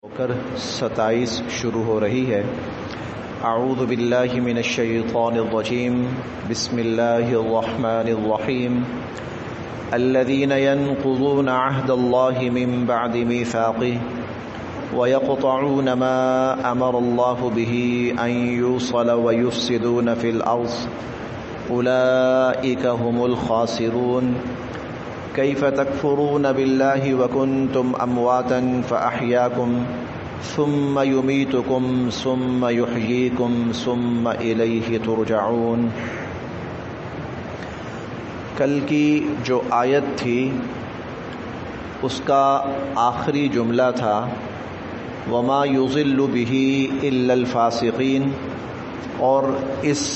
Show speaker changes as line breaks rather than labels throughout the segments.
کر 27 شروع ہو رہی ہے۔ اعوذ باللہ من الشیطان الرجیم، بسم اللہ الرحمن الرحیم۔ الذین ينقضون عہد اللہ من بعد میثاقہ ويقطعون ما امر اللہ به ان یوصل ویفسدون فی الارض اولئک هم الخاسرون۔ کیف تکفرون باللہ وکنتم امواتا فاحیاکم ثم یمیتکم ثم یحییکم ثم الیہ ترجعون۔ کل کی جو آیت تھی اس کا آخری جملہ تھا وما یضل بہ الا الفاسقین، اور اس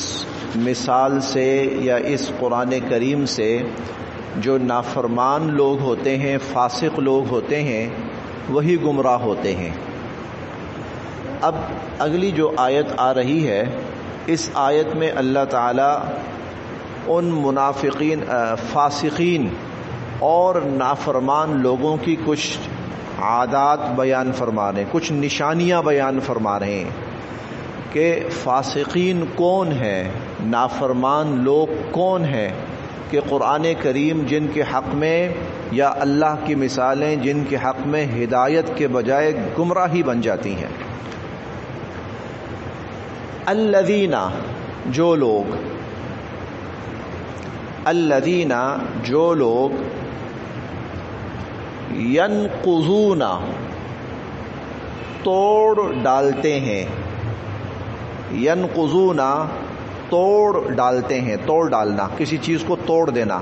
مثال سے یا اس قرآن کریم سے جو نافرمان لوگ ہوتے ہیں، فاسق لوگ ہوتے ہیں، وہی گمراہ ہوتے ہیں۔ اب اگلی جو آیت آ رہی ہے، اس آیت میں اللہ تعالیٰ ان منافقین، فاسقین اور نافرمان لوگوں کی کچھ عادات بیان فرما رہے ہیں، کچھ نشانیاں بیان فرما رہے ہیں کہ فاسقین کون ہیں، نافرمان لوگ کون ہیں، کہ قرآن کریم جن کے حق میں یا اللہ کی مثالیں جن کے حق میں ہدایت کے بجائے گمراہی بن جاتی ہیں۔ الذین جو لوگ، الذین جو لوگ ینقضون توڑ ڈالتے ہیں، ینقضون توڑ ڈالتے ہیں، توڑ ڈالنا، کسی چیز کو توڑ دینا،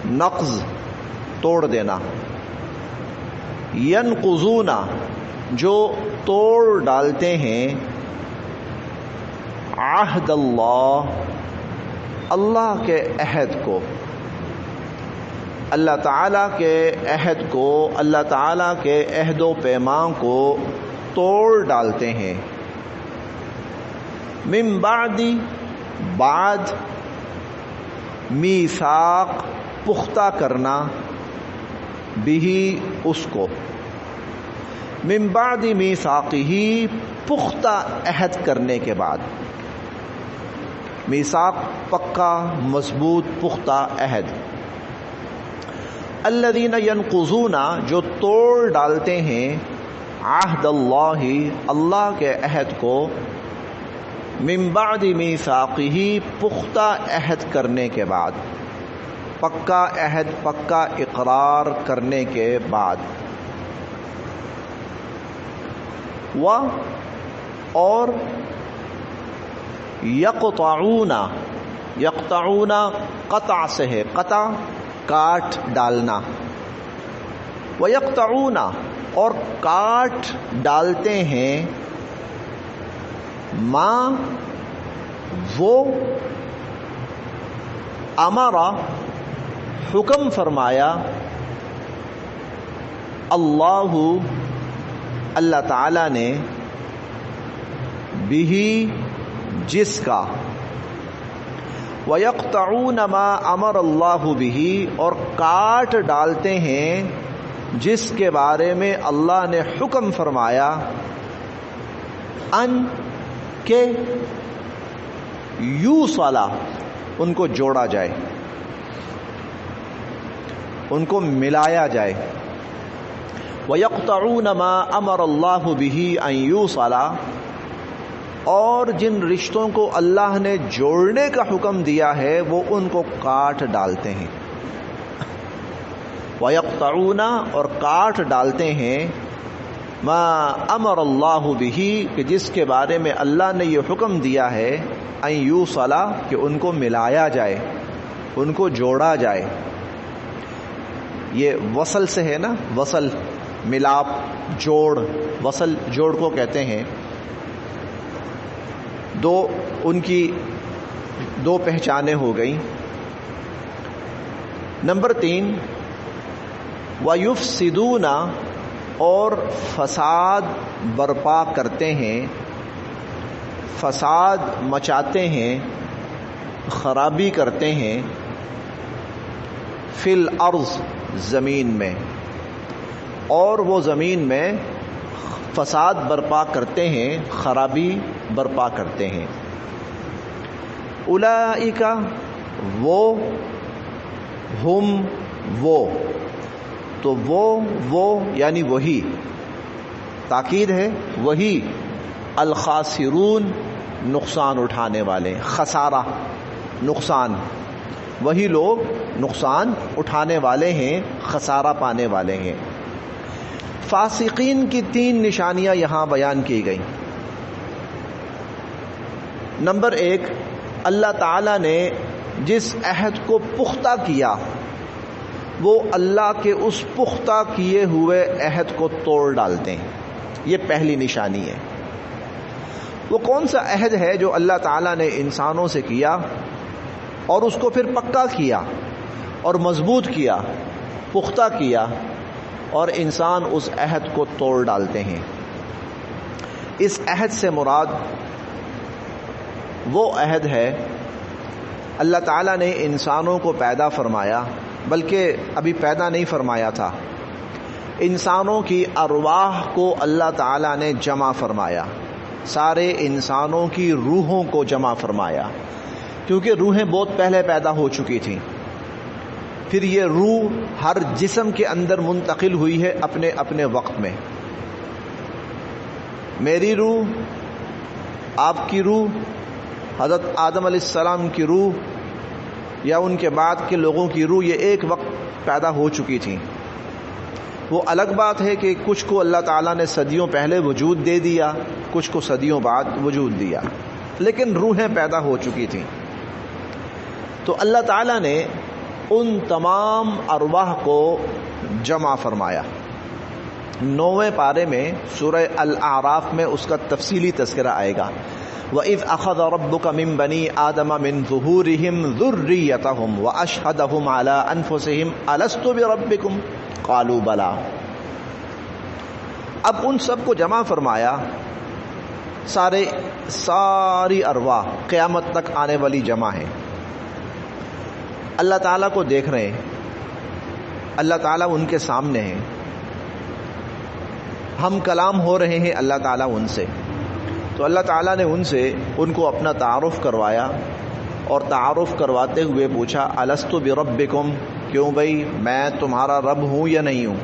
نقض توڑ دینا۔ ینقضون جو توڑ ڈالتے ہیں عہد اللہ، اللہ کے عہد کو، اللہ تعالیٰ کے عہد کو، اللہ تعالیٰ کے عہد و پیمان کو توڑ ڈالتے ہیں۔ من بعد، بعد، میثاق پختہ کرنا، بھی اس کو، من بعد میثاقہ پختہ عہد کرنے کے بعد، میثاق پکا مضبوط پختہ عہد۔ الذین ینقضون جو توڑ ڈالتے ہیں عہد اللہ، اللہ کے عہد کو، من بعد میثاقہ پختہ عہد کرنے کے بعد، پکا عہد، پکا اقرار کرنے کے بعد، اور یقطعون، یقطعون قطع سے ہے، قطع کاٹ ڈالنا، ویقطعون اور کاٹ ڈالتے ہیں، ما وہ امرا حکم فرمایا، اللہ اللہ تعالی نے، بھی جس کا، وَيَقْطَعُونَ مَا أَمَرَ اللَّهُ بِهِ اور کاٹ ڈالتے ہیں جس کے بارے میں اللہ نے حکم فرمایا، ان کہ یوصلا ان کو جوڑا جائے، ان کو ملایا جائے۔ وَيَقْطَعُونَ مَا أَمَرَ اللَّهُ بِهِ أَن يُوصَلَ اور جن رشتوں کو اللہ نے جوڑنے کا حکم دیا ہے وہ ان کو کاٹ ڈالتے ہیں۔ وَيَقْطَعُونَ اور کاٹ ڈالتے ہیں، ما امر اللہ بہ کہ جس کے بارے میں اللہ نے یہ حکم دیا ہے، ان یوصل کہ ان کو ملایا جائے، ان کو جوڑا جائے۔ یہ وصل سے ہے نا، وصل، ملاپ، جوڑ، وصل جوڑ کو کہتے ہیں۔ دو ان کی دو پہچانیں ہو گئیں۔ نمبر 3، وَيُفْسِدُونَ اور فساد برپا کرتے ہیں، فساد مچاتے ہیں، خرابی کرتے ہیں، فی الارض زمین میں، اور وہ زمین میں فساد برپا کرتے ہیں، خرابی برپا کرتے ہیں۔ اولئک وہ، ہم وہ، تو وہ یعنی وہی، تاکید ہے وہی، الخاسرون نقصان اٹھانے والے، خسارہ نقصان، وہی لوگ نقصان اٹھانے والے ہیں، خسارہ پانے والے ہیں۔ فاسقین کی 3 نشانیاں یہاں بیان کی گئی۔ نمبر 1، اللہ تعالی نے جس عہد کو پختہ کیا وہ اللہ کے اس پختہ کیے ہوئے عہد کو توڑ ڈالتے ہیں، یہ پہلی نشانی ہے۔ وہ کون سا عہد ہے جو اللہ تعالیٰ نے انسانوں سے کیا اور اس کو پھر پکا کیا اور مضبوط کیا، پختہ کیا، اور انسان اس عہد کو توڑ ڈالتے ہیں۔ اس عہد سے مراد وہ عہد ہے، اللہ تعالیٰ نے انسانوں کو پیدا فرمایا، بلکہ ابھی پیدا نہیں فرمایا تھا، انسانوں کی ارواح کو اللہ تعالیٰ نے جمع فرمایا، سارے انسانوں کی روحوں کو جمع فرمایا، کیونکہ روحیں بہت پہلے پیدا ہو چکی تھیں۔ پھر یہ روح ہر جسم کے اندر منتقل ہوئی ہے اپنے اپنے وقت میں۔ میری روح، آپ کی روح، حضرت آدم علیہ السلام کی روح یا ان کے بعد کے لوگوں کی روح، یہ ایک وقت پیدا ہو چکی تھی۔ وہ الگ بات ہے کہ کچھ کو اللہ تعالیٰ نے صدیوں پہلے وجود دے دیا، کچھ کو صدیوں بعد وجود دیا، لیکن روحیں پیدا ہو چکی تھیں۔ تو اللہ تعالیٰ نے ان تمام ارواح کو جمع فرمایا۔ 9ویں پارے میں سورہ الاعراف میں اس کا تفصیلی تذکرہ آئے گا۔ وَإِذْ أَخَذَ رَبُّكَ مِن بَنِي آدَمَ مِن ظُهُورِهِمْ ذُرِّيَّتَهُمْ وَأَشْهَدَهُمْ عَلَىٰ أَنفُسِهِمْ أَلَسْتُ بِرَبِّكُمْ قَالُوا بَلَىٰ۔ اب ان سب کو جمع فرمایا، ساری ارواح قیامت تک آنے والی جمع ہیں، اللہ تعالیٰ کو دیکھ رہے ہیں، اللہ تعالیٰ ان کے سامنے ہیں، ہم کلام ہو رہے ہیں اللہ تعالیٰ ان سے۔ تو اللہ تعالیٰ نے ان سے ان کو اپنا تعارف کروایا، اور تعارف کرواتے ہوئے پوچھا الستُ بربکم، کیوں بھائی میں تمہارا رب ہوں یا نہیں ہوں،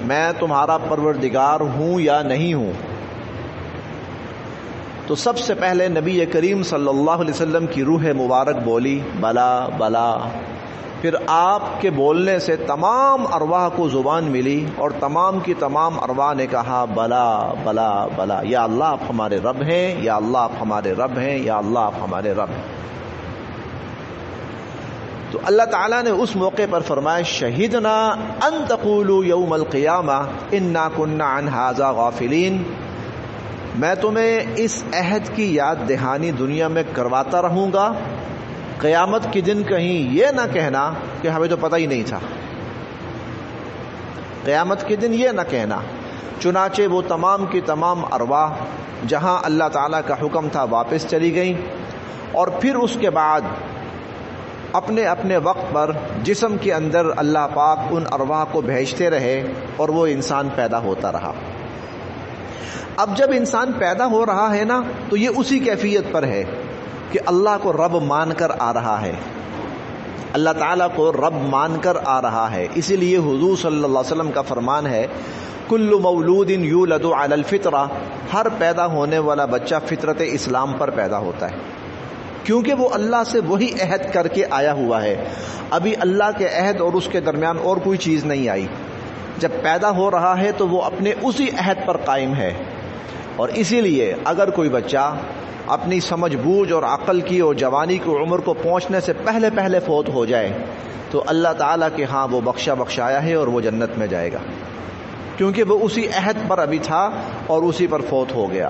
میں تمہارا پروردگار ہوں یا نہیں ہوں؟ تو سب سے پہلے نبی کریم صلی اللہ علیہ وسلم کی روح مبارک بولی بلا بلا، پھر آپ کے بولنے سے تمام ارواح کو زبان ملی، اور تمام کی تمام ارواح نے کہا بلا بلا بلا، یا اللہ آپ ہمارے رب ہیں، یا اللہ آپ ہمارے رب ہیں، یا اللہ آپ ہمارے رب ہیں۔ تو اللہ تعالیٰ نے اس موقع پر فرمایا شہدنا ان تقولوا یوم القیامہ انا کنا عن ھذا غافلین، میں تمہیں اس عہد کی یاد دہانی دنیا میں کرواتا رہوں گا، قیامت کے دن کہیں یہ نہ کہنا کہ ہمیں تو پتہ ہی نہیں تھا، قیامت کے دن یہ نہ کہنا۔ چنانچہ وہ تمام کی تمام ارواح جہاں اللہ تعالیٰ کا حکم تھا واپس چلی گئیں، اور پھر اس کے بعد اپنے اپنے وقت پر جسم کے اندر اللہ پاک ان ارواح کو بھیجتے رہے، اور وہ انسان پیدا ہوتا رہا۔ اب جب انسان پیدا ہو رہا ہے نا، تو یہ اسی کیفیت پر ہے کہ اللہ کو رب مان کر آ رہا ہے، اللہ تعالیٰ کو رب مان کر آ رہا ہے۔ اسی لیے حضور صلی اللہ علیہ وسلم کا فرمان ہے کل مولود یولد علی الفطرہ، ہر پیدا ہونے والا بچہ فطرت اسلام پر پیدا ہوتا ہے، کیونکہ وہ اللہ سے وہی عہد کر کے آیا ہوا ہے۔ ابھی اللہ کے عہد اور اس کے درمیان اور کوئی چیز نہیں آئی، جب پیدا ہو رہا ہے تو وہ اپنے اسی عہد پر قائم ہے۔ اور اسی لیے اگر کوئی بچہ اپنی سمجھ بوجھ اور عقل کی اور جوانی کی عمر کو پہنچنے سے پہلے پہلے فوت ہو جائے تو اللہ تعالیٰ کے ہاں وہ بخشایا ہے اور وہ جنت میں جائے گا، کیونکہ وہ اسی عہد پر ابھی تھا اور اسی پر فوت ہو گیا۔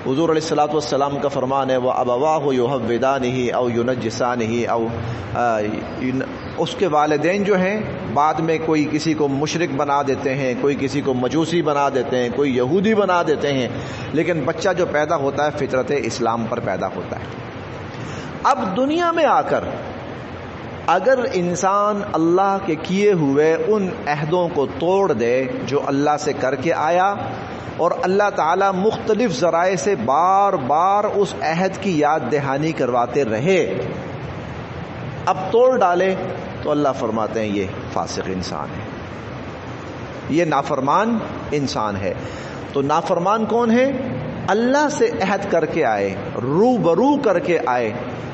حضور علیہ الصلوۃ والسلام کا فرمان ہے وَأَبَوَاهُ يُهَوِّدَانِهِ أَوْ يُنَجِّسَانِهِ، أو اس کے والدین جو ہیں بعد میں کوئی کسی کو مشرک بنا دیتے ہیں، کوئی کسی کو مجوسی بنا دیتے ہیں، کوئی یہودی بنا دیتے ہیں، لیکن بچہ جو پیدا ہوتا ہے فطرت اسلام پر پیدا ہوتا ہے۔ اب دنیا میں آ کر اگر انسان اللہ کے کیے ہوئے ان عہدوں کو توڑ دے جو اللہ سے کر کے آیا، اور اللہ تعالیٰ مختلف ذرائع سے بار بار اس عہد کی یاد دہانی کرواتے رہے، اب توڑ ڈالے، تو اللہ فرماتے ہیں یہ فاسق انسان ہے، یہ نافرمان انسان ہے۔ تو نافرمان کون ہے؟ اللہ سے عہد کر کے آئے، روبرو کر کے آئے،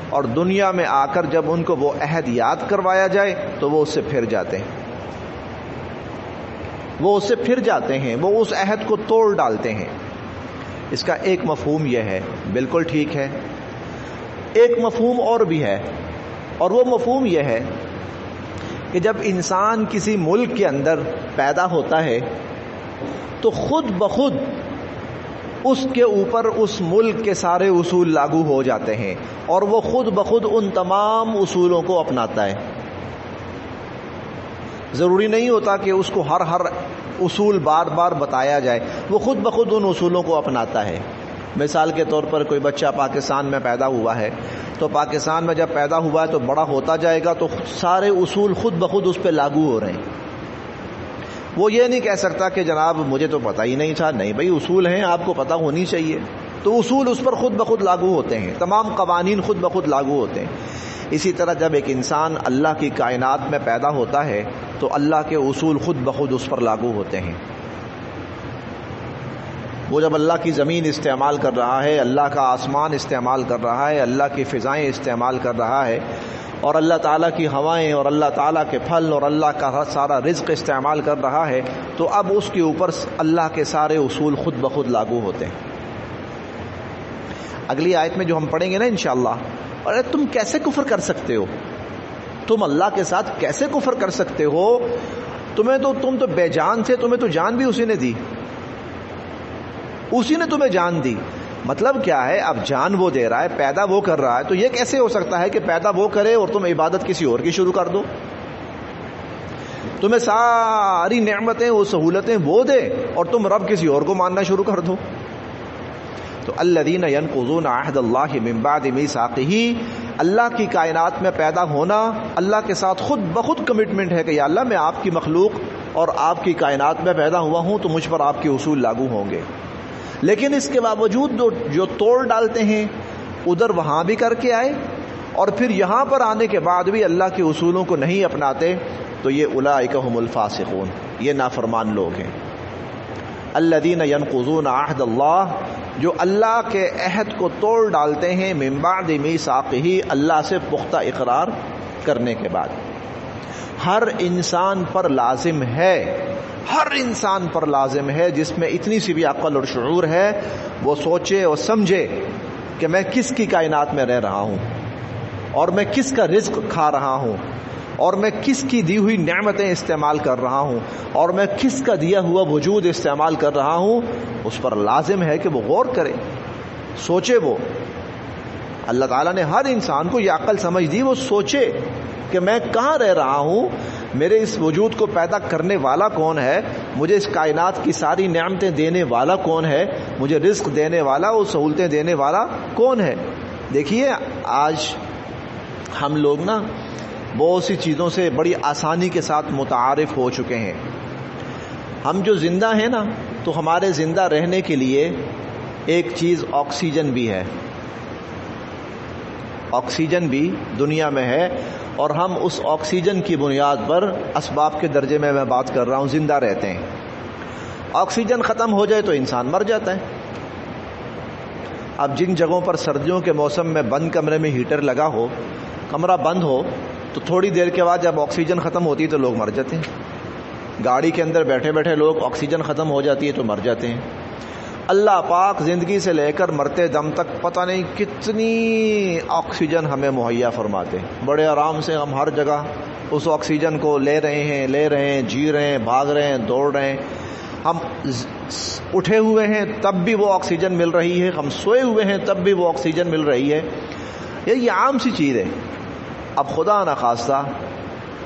اور دنیا میں آ کر جب ان کو وہ عہد یاد کروایا جائے تو وہ اس سے پھر جاتے ہیں، وہ اس سے پھر جاتے ہیں، وہ اس عہد کو توڑ ڈالتے ہیں۔ اس کا ایک مفہوم یہ ہے، بالکل ٹھیک ہے۔ ایک مفہوم اور بھی ہے، اور وہ مفہوم یہ ہے کہ جب انسان کسی ملک کے اندر پیدا ہوتا ہے تو خود بخود اس کے اوپر اس ملک کے سارے اصول لاگو ہو جاتے ہیں، اور وہ خود بخود ان تمام اصولوں کو اپناتا ہے۔ ضروری نہیں ہوتا کہ اس کو ہر اصول بار بار بتایا جائے، وہ خود بخود ان اصولوں کو اپناتا ہے۔ مثال کے طور پر کوئی بچہ پاکستان میں پیدا ہوا ہے، تو پاکستان میں جب پیدا ہوا ہے تو بڑا ہوتا جائے گا تو سارے اصول خود بخود اس پہ لاگو ہو رہے ہیں۔ وہ یہ نہیں کہہ سکتا کہ جناب مجھے تو پتہ ہی نہیں تھا، نہیں بھائی اصول ہیں، آپ کو پتہ ہونی چاہیے، تو اصول اس پر خود بخود لاگو ہوتے ہیں، تمام قوانین خود بخود لاگو ہوتے ہیں۔ اسی طرح جب ایک انسان اللہ کی کائنات میں پیدا ہوتا ہے تو اللہ کے اصول خود بخود اس پر لاگو ہوتے ہیں۔ وہ جب اللہ کی زمین استعمال کر رہا ہے، اللہ کا آسمان استعمال کر رہا ہے، اللہ کی فضائیں استعمال کر رہا ہے، اور اللہ تعالیٰ کی ہوائیں اور اللہ تعالیٰ کے پھل اور اللہ کا سارا رزق استعمال کر رہا ہے، تو اب اس کے اوپر اللہ کے سارے اصول خود بخود لاگو ہوتے ہیں۔ اگلی آیت میں جو ہم پڑھیں گے نا انشاءاللہ، ارے تم کیسے کفر کر سکتے ہو، تم اللہ کے ساتھ کیسے کفر کر سکتے ہو، تم تو بے جان تھے، تمہیں تو جان بھی اسی نے دی، اسی نے تمہیں جان دی۔ مطلب کیا ہے؟ اب جان وہ دے رہا ہے، پیدا وہ کر رہا ہے، تو یہ کیسے ہو سکتا ہے کہ پیدا وہ کرے اور تم عبادت کسی اور کی شروع کر دو؟ تمہیں ساری نعمتیں وہ سہولتیں وہ دے اور تم رب کسی اور کو ماننا شروع کر دو۔ تو الذین ینقضون عہد اللہ من بعد میثاقہ، اللہ کی کائنات میں پیدا ہونا اللہ کے ساتھ خود بخود کمٹمنٹ ہے کہ یا اللہ میں آپ کی مخلوق اور آپ کی کائنات میں پیدا ہوا ہوں تو مجھ پر آپ کے اصول لاگو ہوں گے، لیکن اس کے باوجود جو توڑ ڈالتے ہیں ادھر وہاں بھی کر کے آئے اور پھر یہاں پر آنے کے بعد بھی اللہ کے اصولوں کو نہیں اپناتے، تو یہ اولئک هم الفاسقون، یہ نافرمان لوگ ہیں۔ الذین ینقضون عہد اللہ، جو اللہ کے عہد کو توڑ ڈالتے ہیں، من بعد میثاقہ، اللہ سے پختہ اقرار کرنے کے بعد۔ ہر انسان پر لازم ہے، ہر انسان پر لازم ہے جس میں اتنی سی بھی عقل اور شعور ہے، وہ سوچے اور سمجھے کہ میں کس کی کائنات میں رہ رہا ہوں، اور میں کس کا رزق کھا رہا ہوں، اور میں کس کی دی ہوئی نعمتیں استعمال کر رہا ہوں، اور میں کس کا دیا ہوا وجود استعمال کر رہا ہوں۔ اس پر لازم ہے کہ وہ غور کرے، سوچے۔ وہ اللہ تعالیٰ نے ہر انسان کو یہ عقل سمجھ دی، وہ سوچے کہ میں کہاں رہ رہا ہوں، میرے اس وجود کو پیدا کرنے والا کون ہے، مجھے اس کائنات کی ساری نعمتیں دینے والا کون ہے، مجھے رزق دینے والا اور سہولتیں دینے والا کون ہے۔ دیکھیے آج ہم لوگ نا بہت سی چیزوں سے بڑی آسانی کے ساتھ متعارف ہو چکے ہیں۔ ہم جو زندہ ہیں نا، تو ہمارے زندہ رہنے کے لیے ایک چیز آکسیجن بھی ہے، آکسیجن بھی دنیا میں ہے، اور ہم اس آکسیجن کی بنیاد پر اسباب کے درجے میں بات کر رہا ہوں زندہ رہتے ہیں۔ آکسیجن ختم ہو جائے تو انسان مر جاتا ہے۔ اب جن جگہوں پر سردیوں کے موسم میں بند کمرے میں ہیٹر لگا ہو، کمرہ بند ہو، تو تھوڑی دیر کے بعد جب آکسیجن ختم ہوتی ہے تو لوگ مر جاتے ہیں۔ گاڑی کے اندر بیٹھے بیٹھے لوگ آکسیجن ختم ہو جاتی ہے تو مر جاتے ہیں۔ اللہ پاک زندگی سے لے کر مرتے دم تک پتہ نہیں کتنی آکسیجن ہمیں مہیا فرماتے ہیں، بڑے آرام سے ہم ہر جگہ اس آکسیجن کو لے رہے ہیں، جی رہے ہیں، بھاگ رہے ہیں، دوڑ رہے ہیں۔ ہم اٹھے ہوئے ہیں تب بھی وہ آکسیجن مل رہی ہے، ہم سوئے ہوئے ہیں تب بھی وہ آکسیجن مل رہی ہے۔ یہ عام سی چیز ہے۔ اب خدا نخواستہ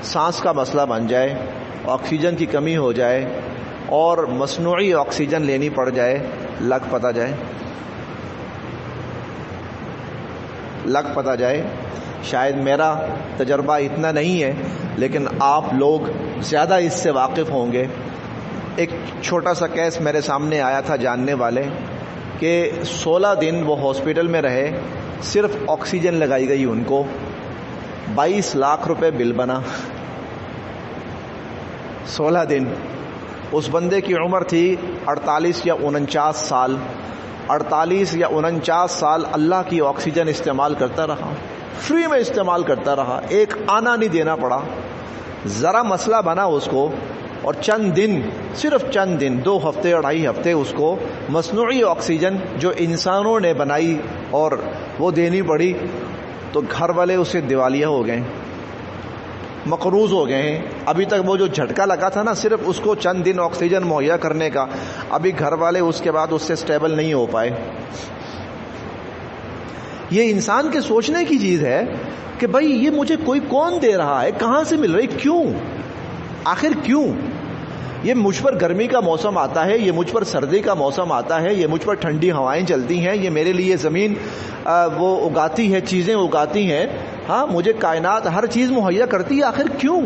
سانس کا مسئلہ بن جائے، آکسیجن کی کمی ہو جائے اور مصنوعی آکسیجن لینی پڑ جائے، لگ پتہ جائے شاید میرا تجربہ اتنا نہیں ہے لیکن آپ لوگ زیادہ اس سے واقف ہوں گے. ایک چھوٹا سا کیس میرے سامنے آیا تھا جاننے والے کہ 16 دن وہ ہاسپٹل میں رہے, صرف آکسیجن لگائی گئی ان کو, 22 لاکھ روپے بل بنا. 16 دن. اس بندے کی عمر تھی 48 یا 49 سال. 48 یا 49 سال اللہ کی آکسیجن استعمال کرتا رہا, فری میں استعمال کرتا رہا, ایک آنا نہیں دینا پڑا. ذرا مسئلہ بنا اس کو, اور چند دن, صرف چند دن, 2 ہفتے 2.5 ہفتے اس کو مصنوعی آکسیجن جو انسانوں نے بنائی اور وہ دینی پڑی, تو گھر والے اسے دیوالیہ ہو گئے, مقروض ہو گئے ہیں. ابھی تک وہ جو جھٹکا لگا تھا نا صرف اس کو چند دن آکسیجن مہیا کرنے کا, ابھی گھر والے اس کے بعد اس سے سٹیبل نہیں ہو پائے. یہ انسان کے سوچنے کی چیز ہے کہ بھائی یہ مجھے کوئی کون دے رہا ہے, کہاں سے مل رہی, کیوں, آخر کیوں. یہ مجھ پر گرمی کا موسم آتا ہے, یہ مجھ پر سردی کا موسم آتا ہے, یہ مجھ پر ٹھنڈی ہوائیں چلتی ہیں, یہ میرے لیے زمین وہ اگاتی ہے, چیزیں اگاتی ہیں, ہاں مجھے کائنات ہر چیز مہیا کرتی ہے, آخر کیوں.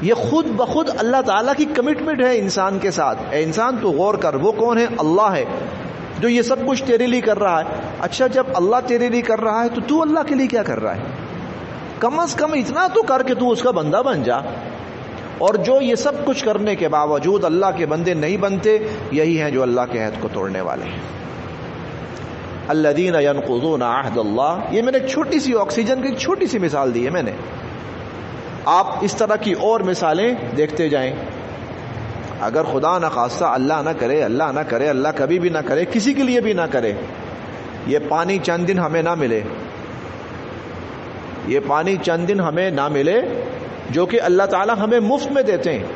یہ خود بخود اللہ تعالیٰ کی کمٹمنٹ ہے انسان کے ساتھ. اے انسان تو غور کر, وہ کون ہے, اللہ ہے جو یہ سب کچھ تیرے لیے کر رہا ہے. اچھا جب اللہ تیرے لیے کر رہا ہے تو تو اللہ کے لیے کیا کر رہا ہے؟ کم از کم اتنا تو کر کے تو اس کا بندہ بن جا. اور جو یہ سب کچھ کرنے کے باوجود اللہ کے بندے نہیں بنتے, یہی ہیں جو اللہ کے عہد کو توڑنے والے ہیں. الذین ینقضون عہد اللہ. یہ میں نے ایک چھوٹی سی آکسیجن کی ایک چھوٹی سی مثال دی ہے میں نے. آپ اس طرح کی اور مثالیں دیکھتے جائیں. اگر خدا نہ خواستہ, اللہ نہ کرے, اللہ نہ کرے, اللہ کبھی بھی نہ کرے, کسی کے لیے بھی نہ کرے, یہ پانی چند دن ہمیں نہ ملے, یہ پانی چند دن ہمیں نہ ملے جو کہ اللہ تعالیٰ ہمیں مفت میں دیتے ہیں.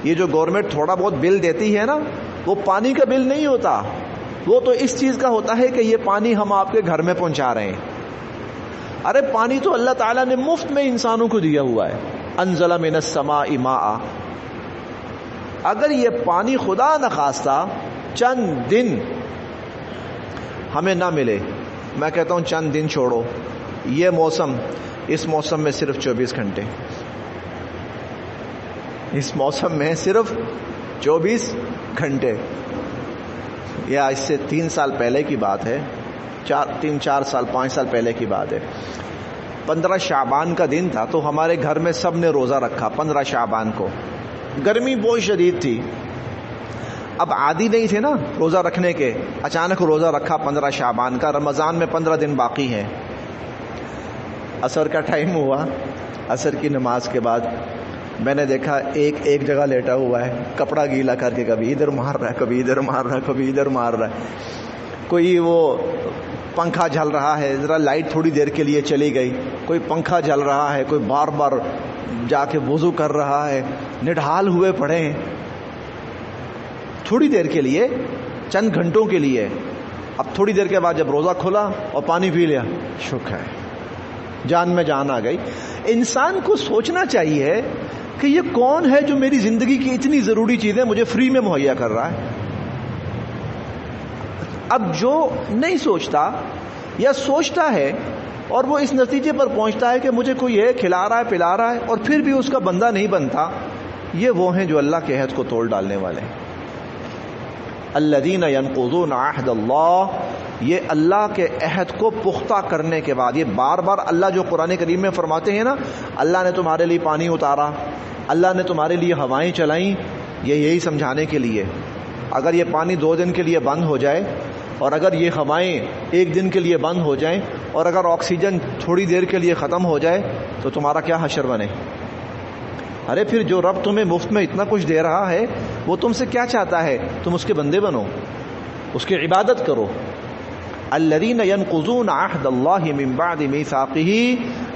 یہ جو گورنمنٹ تھوڑا بہت بل دیتی ہے نا, وہ پانی کا بل نہیں ہوتا, وہ تو اس چیز کا ہوتا ہے کہ یہ پانی ہم آپ کے گھر میں پہنچا رہے ہیں. ارے پانی تو اللہ تعالیٰ نے مفت میں انسانوں کو دیا ہوا ہے. انزل من السماء ماء. اگر یہ پانی خدا نہ خواستہ چند دن ہمیں نہ ملے, میں کہتا ہوں چند دن چھوڑو, یہ موسم, اس موسم میں صرف 24 گھنٹے, اس موسم میں صرف 24 گھنٹے. یا اس سے 3 سال پہلے کی بات ہے, 3-4 سال 5 سال پہلے کی بات ہے. 15 شعبان کا دن تھا تو ہمارے گھر میں سب نے روزہ رکھا 15 شعبان کو. گرمی بہت شدید تھی, اب عادی نہیں تھے نا روزہ رکھنے کے, اچانک روزہ رکھا 15 شعبان کا. رمضان میں 15 دن باقی ہیں. عصر کا ٹائم ہوا, عصر کی نماز کے بعد میں نے دیکھا ایک جگہ لیٹا ہوا ہے, کپڑا گیلا کر کے کبھی ادھر مار رہا ہے, کبھی ادھر مار رہا ہے, کبھی ادھر مار رہا ہے. کوئی وہ پنکھا جل رہا ہے, ذرا لائٹ تھوڑی دیر کے لیے چلی گئی, کوئی پنکھا جل رہا ہے, کوئی بار بار جا کے وضو کر رہا ہے, نڈھال ہوئے پڑے ہیں تھوڑی دیر کے لیے, چند گھنٹوں کے لیے. اب تھوڑی دیر کے بعد جب روزہ کھولا اور پانی پی لیا, شکر ہے جان میں جان آ گئی. انسان کو سوچنا چاہیے کہ یہ کون ہے جو میری زندگی کی اتنی ضروری چیزیں مجھے فری میں مہیا کر رہا ہے. اب جو نہیں سوچتا یا سوچتا ہے اور وہ اس نتیجے پر پہنچتا ہے کہ مجھے کوئی یہ کھلا رہا ہے, پلا رہا ہے, اور پھر بھی اس کا بندہ نہیں بنتا, یہ وہ ہیں جو اللہ کے عہد کو توڑ ڈالنے والے ہیں. الذین ینقضون عہد اللہ. یہ اللہ کے عہد کو پختہ کرنے کے بعد, یہ بار بار اللہ جو قرآن کریم میں فرماتے ہیں نا, اللہ نے تمہارے لیے پانی اتارا, اللہ نے تمہارے لیے ہوائیں چلائیں, یہ یہی سمجھانے کے لیے. اگر یہ پانی 2 دن کے لیے بند ہو جائے, اور اگر یہ ہوائیں 1 دن کے لیے بند ہو جائیں, اور اگر آکسیجن تھوڑی دیر کے لیے ختم ہو جائے, تو تمہارا کیا حشر بنے. ارے پھر جو رب تمہیں مفت میں اتنا کچھ دے رہا ہے وہ تم سے کیا چاہتا ہے, تم اس کے بندے بنو, اس کی عبادت کرو. الذین ینقضون عہد اللہ من بعد میثاقہ.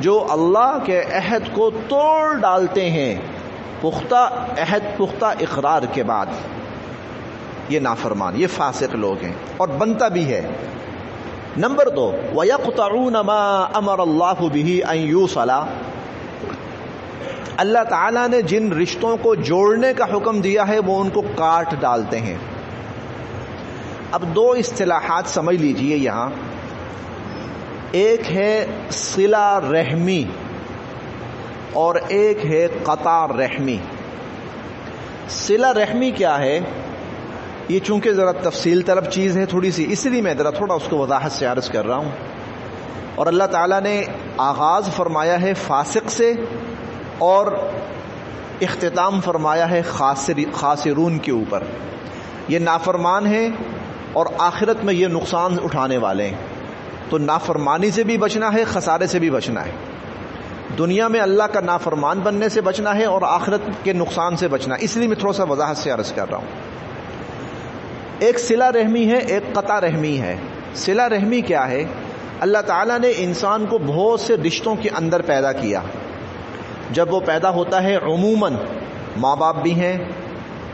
جو اللہ کے عہد کو توڑ ڈالتے ہیں پختہ عہد, پختہ اقرار کے بعد, یہ نافرمان, یہ فاسق لوگ ہیں, اور بنتا بھی ہے. نمبر 2, وَيَقْطَعُونَ مَا أَمَرَ اللَّهُ بِهِ أَن يُوصَلَ. اللہ تعالیٰ نے جن رشتوں کو جوڑنے کا حکم دیا ہے وہ ان کو کاٹ ڈالتے ہیں. اب 2 اصطلاحات سمجھ لیجئے یہاں. ایک ہے صلہ رحمی اور ایک ہے قطع رحمی۔ صلہ رحمی کیا ہے؟ یہ چونکہ ذرا تفصیل طلب چیز ہے تھوڑی سی، اس لیے میں ذرا تھوڑا اس کو وضاحت سے عرض کر رہا ہوں۔ اور اللہ تعالیٰ نے آغاز فرمایا ہے فاسق سے اور اختتام فرمایا ہے خاسرون کے اوپر۔ یہ نافرمان ہیں اور آخرت میں یہ نقصان اٹھانے والے ہیں۔ تو نافرمانی سے بھی بچنا ہے، خسارے سے بھی بچنا ہے۔ دنیا میں اللہ کا نافرمان بننے سے بچنا ہے اور آخرت کے نقصان سے بچنا ہے، اس لیے میں تھوڑا سا وضاحت سے عرض کر رہا ہوں۔ ایک صلہ رحمی ہے، ایک قطع رحمی ہے۔ صلہ رحمی کیا ہے؟ اللہ تعالیٰ نے انسان کو بہت سے رشتوں کے اندر پیدا کیا۔ جب وہ پیدا ہوتا ہے عموماً ماں باپ بھی ہیں،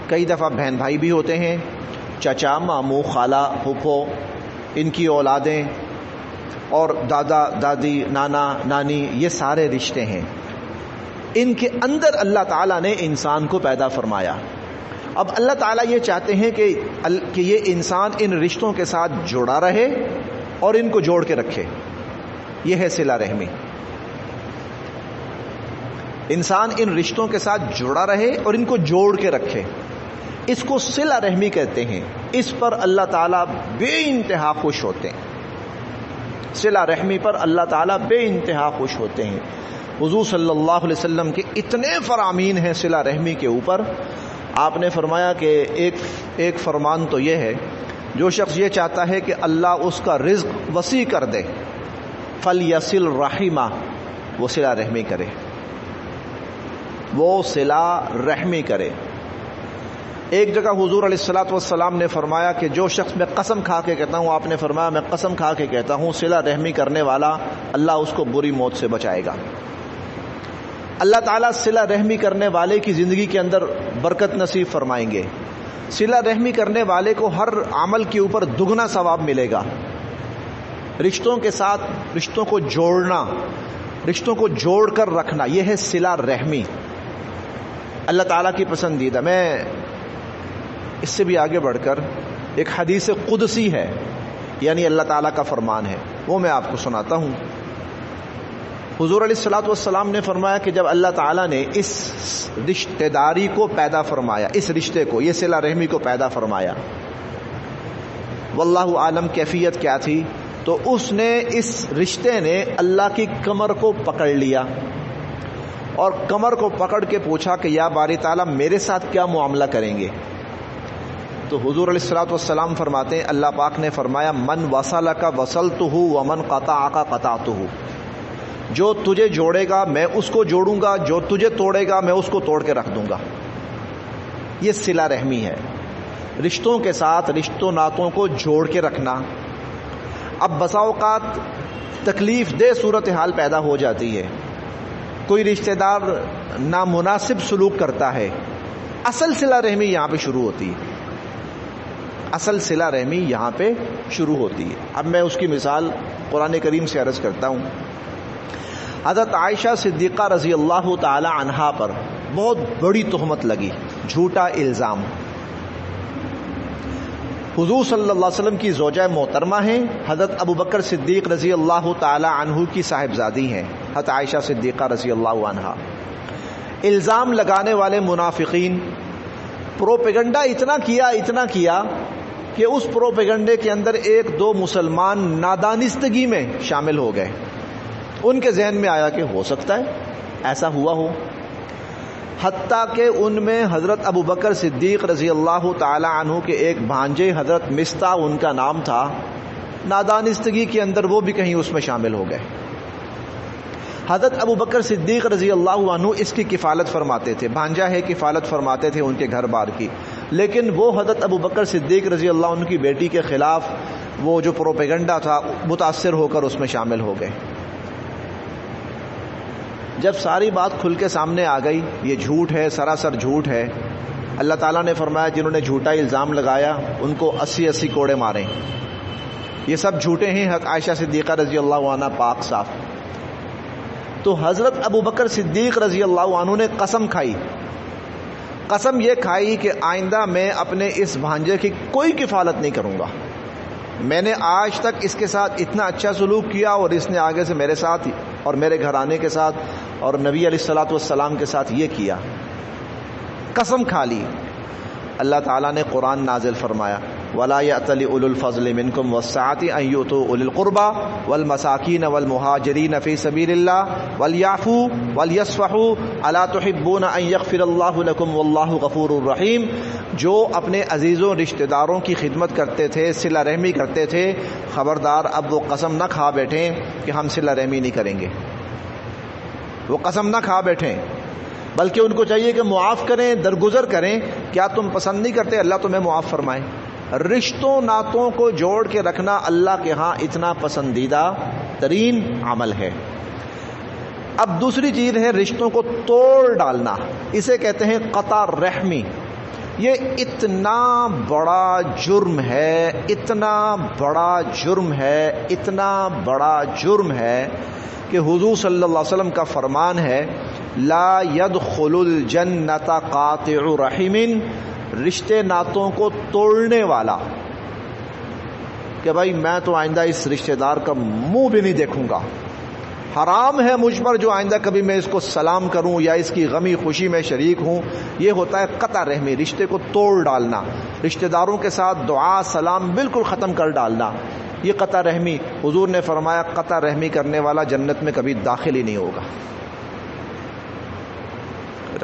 کئی دفعہ بہن بھائی بھی ہوتے ہیں، چچا ماموں خالہ پھوپھو ان کی اولادیں، اور دادا دادی نانا نانی، یہ سارے رشتے ہیں۔ ان کے اندر اللہ تعالیٰ نے انسان کو پیدا فرمایا۔ اب اللہ تعالیٰ یہ چاہتے ہیں کہ یہ انسان ان رشتوں کے ساتھ جڑا رہے اور ان کو جوڑ کے رکھے۔ یہ ہے صلہ رحمی۔ انسان ان رشتوں کے ساتھ جڑا رہے اور ان کو جوڑ کے رکھے، اس کو صلہ رحمی کہتے ہیں۔ اس پر اللہ تعالیٰ بے انتہا خوش ہوتے ہیں۔ صلہ رحمی پر اللہ تعالیٰ بے انتہا خوش ہوتے ہیں۔ حضور صلی اللہ علیہ وسلم کے اتنے فرامین ہیں صلہ رحمی کے اوپر۔ آپ نے فرمایا کہ ایک فرمان تو یہ ہے، جو شخص یہ چاہتا ہے کہ اللہ اس کا رزق وسیع کر دے، فَلْيَصِلْ رَحِمَهُ، وہ صلہ رحمی کرے، وہ صلہ رحمی کرے۔ ایک جگہ حضور علیہ الصلوۃ والسلام نے فرمایا کہ جو شخص، میں قسم کھا کے کہتا ہوں، آپ نے فرمایا میں قسم کھا کے کہتا ہوں، صلہ رحمی کرنے والا اللہ اس کو بری موت سے بچائے گا۔ اللہ تعالیٰ صلہ رحمی کرنے والے کی زندگی کے اندر برکت نصیب فرمائیں گے۔ صلہ رحمی کرنے والے کو ہر عمل کے اوپر دگنا ثواب ملے گا۔ رشتوں کے ساتھ رشتوں کو جوڑنا، رشتوں کو جوڑ کر رکھنا، یہ ہے صلہ رحمی، اللہ تعالیٰ کی پسندیدہ۔ میں اس سے بھی آگے بڑھ کر ایک حدیث قدسی ہے، یعنی اللہ تعالیٰ کا فرمان ہے، وہ میں آپ کو سناتا ہوں۔ حضور علیہ الصلوۃ والسلام نے فرمایا کہ جب اللہ تعالیٰ نے اس رشتہ داری کو پیدا فرمایا، اس رشتے کو، یہ صلہ رحمی کو پیدا فرمایا، واللہ عالم کیفیت کیا تھی، تو اس نے، اس رشتے نے اللہ کی کمر کو پکڑ لیا اور کمر کو پکڑ کے پوچھا کہ یا باری تعالیٰ میرے ساتھ کیا معاملہ کریں گے؟ تو حضور علیہ الصلوۃ والسلام فرماتے ہیں، اللہ پاک نے فرمایا من وصلک وصلتہ ومن قطعک قطعتہ، جو تجھے جوڑے گا میں اس کو جوڑوں گا، جو تجھے توڑے گا میں اس کو توڑ کے رکھ دوں گا۔ یہ صلہ رحمی ہے، رشتوں کے ساتھ رشتوں ناتوں کو جوڑ کے رکھنا۔ اب بسا اوقات تکلیف دہ صورتحال پیدا ہو جاتی ہے، کوئی رشتہ دار نامناسب سلوک کرتا ہے، اصل صلہ رحمی یہاں پہ شروع ہوتی ہے، اصل صلہ رحمی یہاں پہ شروع ہوتی ہے۔ اب میں اس کی مثال قرآن کریم سے عرض کرتا ہوں۔ حضرت عائشہ صدیقہ رضی اللہ تعالی عنہا پر بہت بڑی تہمت لگی، جھوٹا الزام۔ حضور صلی اللہ علیہ وسلم کی زوجہ محترمہ ہیں، حضرت ابوبکر صدیق رضی اللہ تعالی عنہ کی صاحبزادی ہیں حضرت عائشہ صدیقہ رضی اللہ عنہا۔ الزام لگانے والے منافقین پروپیگنڈا اتنا کیا کہ اس پروپیگنڈے کے اندر ایک دو مسلمان نادانستگی میں شامل ہو گئے۔ ان کے ذہن میں آیا کہ ہو سکتا ہے ایسا ہوا ہو، حتیٰ کہ ان میں حضرت ابوبکر صدیق رضی اللہ تعالی عنہ کے ایک بھانجے حضرت مستہ ان کا نام تھا، نادانستگی کے اندر وہ بھی کہیں اس میں شامل ہو گئے۔ حضرت ابوبکر صدیق رضی اللہ عنہ اس کی کفالت فرماتے تھے، بھانجا ہے کفالت فرماتے تھے ان کے گھر بار کی، لیکن وہ حضرت ابوبکر صدیق رضی اللہ عنہ کی بیٹی کے خلاف وہ جو پروپیگنڈا تھا متاثر ہو کر اس میں شامل ہو گئے۔ جب ساری بات کھل کے سامنے آ گئی، یہ جھوٹ ہے، سراسر جھوٹ ہے، اللہ تعالیٰ نے فرمایا جنہوں نے جھوٹا الزام لگایا ان کو 80 کوڑے ماریں، یہ سب جھوٹے ہیں، حضرت عائشہ صدیقہ رضی اللہ عنہ پاک صاف۔ تو حضرت ابوبکر صدیق رضی اللہ عنہ نے قسم کھائی، قسم یہ کھائی کہ آئندہ میں اپنے اس بھانجے کی کوئی کفالت نہیں کروں گا، میں نے آج تک اس کے ساتھ اتنا اچھا سلوک کیا اور اس نے آگے سے میرے ساتھ اور میرے گھرانے کے ساتھ اور نبی علیہ الصلوۃ والسلام کے ساتھ یہ کیا، قسم کھا لی۔ اللہ تعالیٰ نے قرآن نازل فرمایا وَلَا يَأْتَلِ أُولُو الْفَضْلِ مِنْكُمْ وَالسَّعَةِ أَنْ يُؤْتُوا أُولِي الْقُرْبَى وَالْمَسَاكِينَ وَالْمُهَاجِرِينَ فِي سَبِيلِ اللَّهِ وَلْيَعْفُوا وَلْيَصْفَحُوا أَلَا تُحِبُّونَ أَنْ يَغْفِرَ اللَّهُ لَكُمْ وَاللَّهُ غَفُورٌ رَحِيمٌ۔ جو اپنے عزیزوں رشتہ داروں کی خدمت کرتے تھے، صلہ رحمی کرتے تھے، خبردار اب وہ قسم نہ کھا بیٹھیں کہ ہم صلہ رحمی نہیں کریں گے، وہ قسم نہ کھا بیٹھیں، بلکہ ان کو چاہیے کہ معاف کریں، درگزر کریں۔ کیا تم پسند نہیں کرتے اللہ تمہیں معاف فرمائے؟ رشتوں ناتوں کو جوڑ کے رکھنا اللہ کے ہاں اتنا پسندیدہ ترین عمل ہے۔ اب دوسری چیز ہے رشتوں کو توڑ ڈالنا، اسے کہتے ہیں قطع رحمی۔ یہ اتنا بڑا جرم ہے، اتنا بڑا جرم ہے، اتنا بڑا جرم ہے کہ حضور صلی اللہ علیہ وسلم کا فرمان ہے لا يدخل الجنت قاطع رحم، رشتے ناتوں کو توڑنے والا، کہ بھائی میں تو آئندہ اس رشتہ دار کا منہ بھی نہیں دیکھوں گا، حرام ہے مجھ پر جو آئندہ کبھی میں اس کو سلام کروں یا اس کی غمی خوشی میں شریک ہوں۔ یہ ہوتا ہے قطع رحمی، رشتے کو توڑ ڈالنا، رشتہ داروں کے ساتھ دعا سلام بالکل ختم کر ڈالنا، یہ قطع رحمی۔ حضور نے فرمایا قطع رحمی کرنے والا جنت میں کبھی داخل ہی نہیں ہوگا،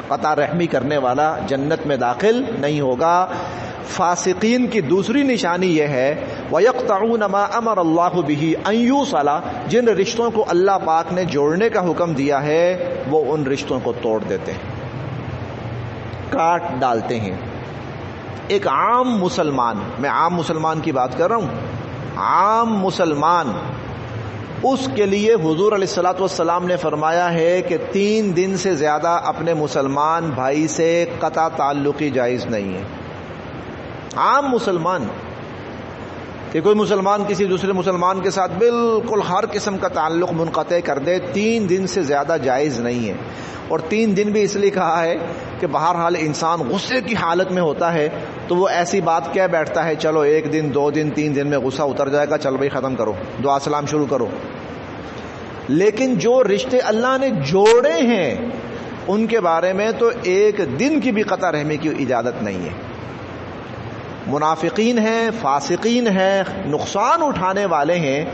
قطع رحمی کرنے والا جنت میں داخل نہیں ہوگا۔ فاسقین کی دوسری نشانی یہ ہے وَيَقْطَعُونَ مَا أَمَرَ اللَّهُ بِهِ أَن يُوصَلَ، جن رشتوں کو اللہ پاک نے جوڑنے کا حکم دیا ہے وہ ان رشتوں کو توڑ دیتے ہیں، کاٹ ڈالتے ہیں۔ ایک عام مسلمان، میں عام مسلمان کی بات کر رہا ہوں، عام مسلمان، اس کے لیے حضور علیہ الصلوۃ والسلام نے فرمایا ہے کہ 3 دن سے زیادہ اپنے مسلمان بھائی سے قطع تعلقی جائز نہیں ہے۔ عام مسلمان کہ کوئی مسلمان کسی دوسرے مسلمان کے ساتھ بالکل ہر قسم کا تعلق منقطع کر دے، 3 دن سے زیادہ جائز نہیں ہے۔ اور 3 دن بھی اس لیے کہا ہے کہ بہرحال انسان غصے کی حالت میں ہوتا ہے تو وہ ایسی بات کہہ بیٹھتا ہے چلو 1 دن 2 دن 3 دن میں غصہ اتر جائے گا، چل بھائی ختم کرو، دعا سلام شروع کرو۔ لیکن جو رشتے اللہ نے جوڑے ہیں ان کے بارے میں تو 1 دن کی بھی قطع رحمی کی اجازت نہیں ہے۔ منافقین ہیں، فاسقین ہیں، نقصان اٹھانے والے ہیں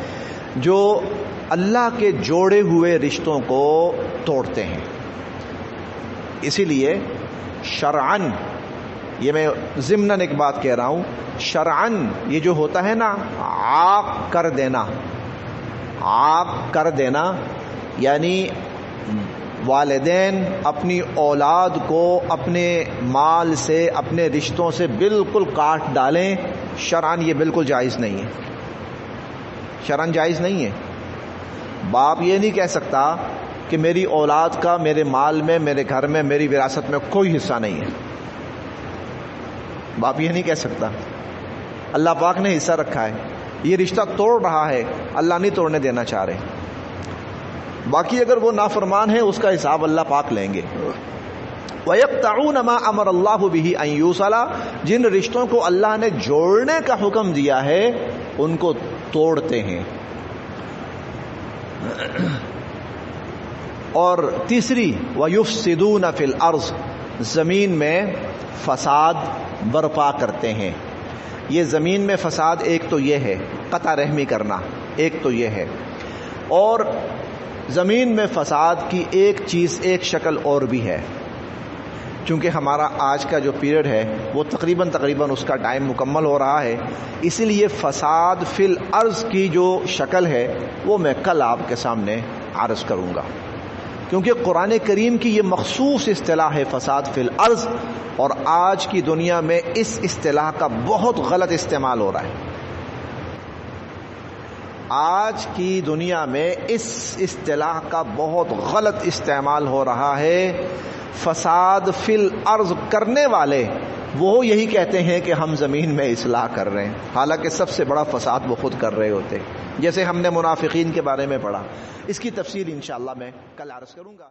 جو اللہ کے جوڑے ہوئے رشتوں کو توڑتے ہیں۔ اسی لیے شرعن، یہ میں ضمناً ایک بات کہہ رہا ہوں، شرعن یہ جو ہوتا ہے نا عاق کر دینا، عاق کر دینا یعنی والدین اپنی اولاد کو اپنے مال سے اپنے رشتوں سے بالکل کاٹ ڈالیں، شرعن یہ بالکل جائز نہیں ہے، شرعن جائز نہیں ہے۔ باپ یہ نہیں کہہ سکتا کہ میری اولاد کا میرے مال میں، میرے گھر میں، میری وراثت میں کوئی حصہ نہیں ہے، باپ یہ نہیں کہہ سکتا۔ اللہ پاک نے حصہ رکھا ہے، یہ رشتہ توڑ رہا ہے، اللہ نہیں توڑنے دینا چاہ رہے۔ باقی اگر وہ نافرمان ہے اس کا حساب اللہ پاک لیں گے۔ وَيَقْطَعُونَ مَا أَمَرَ اللَّهُ بِهِ أَن يُوصَلَ، جن رشتوں کو اللہ نے جوڑنے کا حکم دیا ہے ان کو توڑتے ہیں۔ اور تیسری وَيُفْسِدُونَ فِي الْأَرْضِ، زمین میں فساد برپا کرتے ہیں۔ یہ زمین میں فساد ایک تو یہ ہے قطع رحمی کرنا، ایک تو یہ ہے، اور زمین میں فساد کی ایک چیز، ایک شکل اور بھی ہے۔ چونکہ ہمارا آج کا جو پیریڈ ہے وہ تقریباً اس کا ٹائم مکمل ہو رہا ہے، اسی لیے فساد فی الارض کی جو شکل ہے وہ میں کل آپ کے سامنے عرض کروں گا، کیونکہ قرآن کریم کی یہ مخصوص اصطلاح ہے فساد فی الارض، اور آج کی دنیا میں اس اصطلاح کا بہت غلط استعمال ہو رہا ہے۔ آج کی دنیا میں اس اصطلاح کا بہت غلط استعمال ہو رہا ہے۔ فساد فی الارض کرنے والے وہ یہی کہتے ہیں کہ ہم زمین میں اصلاح کر رہے ہیں، حالانکہ سب سے بڑا فساد وہ خود کر رہے ہوتے، جیسے ہم نے منافقین کے بارے میں پڑھا۔ اس کی تفصیل انشاءاللہ میں کل عرض کروں گا۔